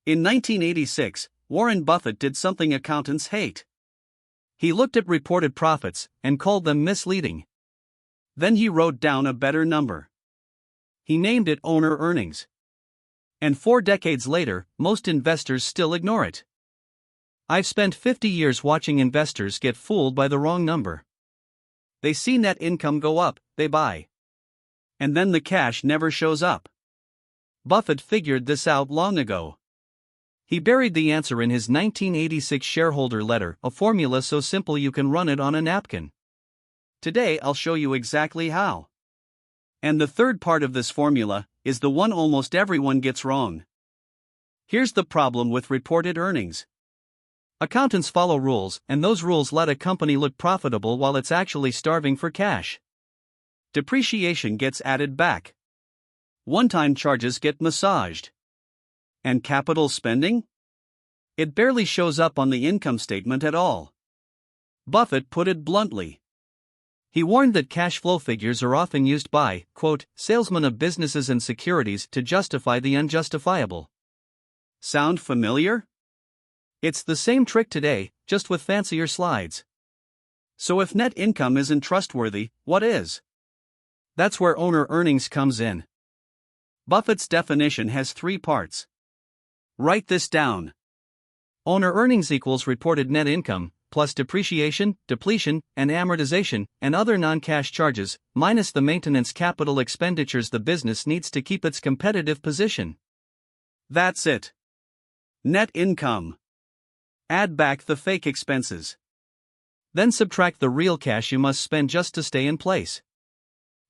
In 1986, Warren Buffett did something accountants hate. He looked at reported profits and called them misleading. Then he wrote down a better number. He named it owner earnings. And 4 decades later, most investors still ignore it. I've spent 50 years watching investors get fooled by the wrong number. They see net income go up, they buy. And then the cash never shows up. Buffett figured this out long ago. He buried the answer in his 1986 shareholder letter, a formula so simple you can run it on a napkin. Today I'll show you exactly how. And the third part of this formula is the one almost everyone gets wrong. Here's the problem with reported earnings. Accountants follow rules, and those rules let a company look profitable while it's actually starving for cash. Depreciation gets added back. One-time charges get massaged. And capital spending? It barely shows up on the income statement at all. Buffett put it bluntly. He warned that cash flow figures are often used by, quote, salesmen of businesses and securities to justify the unjustifiable. Sound familiar? It's the same trick today, just with fancier slides. So if net income isn't trustworthy, what is? That's where owner earnings comes in. Buffett's definition has 3 parts. Write this down. Owner earnings equals reported net income, plus depreciation, depletion, and amortization, and other non-cash charges, minus the maintenance capital expenditures the business needs to keep its competitive position. That's it. Net income. Add back the fake expenses. Then subtract the real cash you must spend just to stay in place.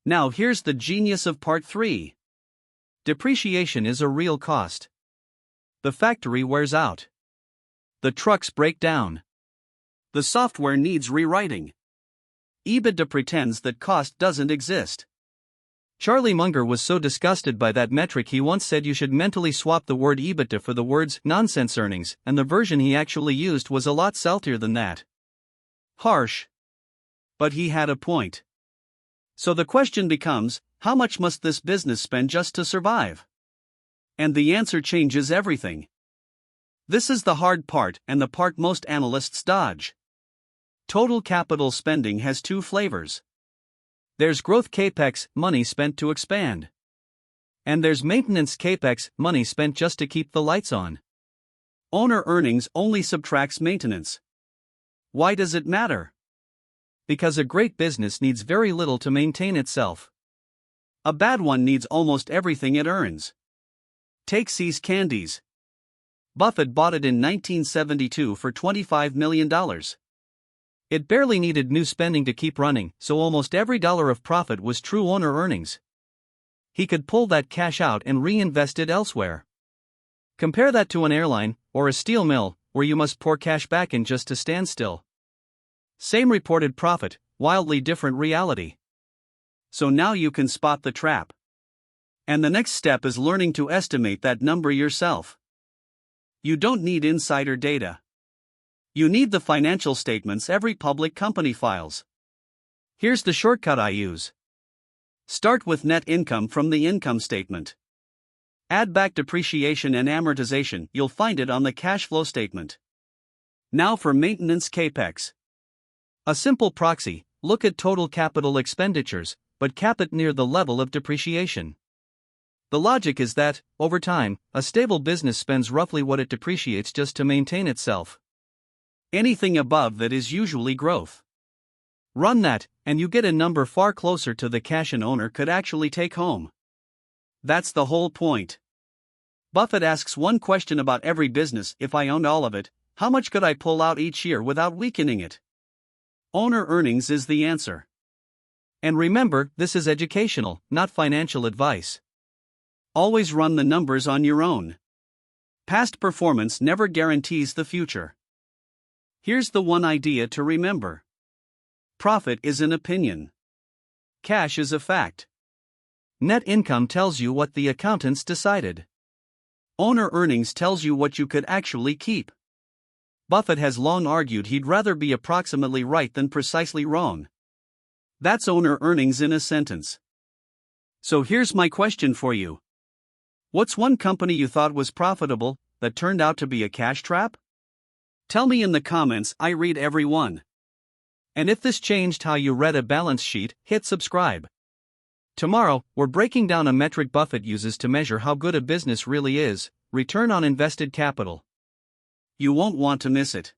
Now here's the genius of part 3. Depreciation is a real cost. The factory wears out. The trucks break down. The software needs rewriting. EBITDA pretends that cost doesn't exist. Charlie Munger was so disgusted by that metric he once said you should mentally swap the word EBITDA for the words nonsense earnings, and the version he actually used was a lot saltier than that. Harsh. But he had a point. So the question becomes, how much must this business spend just to survive? And the answer changes everything. This is the hard part and the part most analysts dodge. Total capital spending has 2 flavors. There's growth Capex, money spent to expand. And there's maintenance Capex, money spent just to keep the lights on. Owner earnings only subtracts maintenance. Why does it matter? Because a great business needs very little to maintain itself. A bad one needs almost everything it earns. Take See's Candies. Buffett bought it in 1972 for $25 million. It barely needed new spending to keep running, so almost every dollar of profit was true owner earnings. He could pull that cash out and reinvest it elsewhere. Compare that to an airline, or a steel mill, where you must pour cash back in just to stand still. Same reported profit, wildly different reality. So now you can spot the trap. And the next step is learning to estimate that number yourself. You don't need insider data. You need the financial statements every public company files. Here's the shortcut I use. Start with net income from the income statement. Add back depreciation and amortization, you'll find it on the cash flow statement. Now for maintenance Capex. A simple proxy, look at total capital expenditures, but cap it near the level of depreciation. The logic is that, over time, a stable business spends roughly what it depreciates just to maintain itself. Anything above that is usually growth. Run that, and you get a number far closer to the cash an owner could actually take home. That's the whole point. Buffett asks one question about every business: if I owned all of it, how much could I pull out each year without weakening it? Owner earnings is the answer. And remember, this is educational, not financial advice. Always run the numbers on your own. Past performance never guarantees the future. Here's the one idea to remember. Profit is an opinion. Cash is a fact. Net income tells you what the accountants decided. Owner earnings tells you what you could actually keep. Buffett has long argued he'd rather be approximately right than precisely wrong. That's owner earnings in a sentence. So here's my question for you. What's one company you thought was profitable, that turned out to be a cash trap? Tell me in the comments, I read every one. And if this changed how you read a balance sheet, hit subscribe. Tomorrow, we're breaking down a metric Buffett uses to measure how good a business really is: return on invested capital. You won't want to miss it.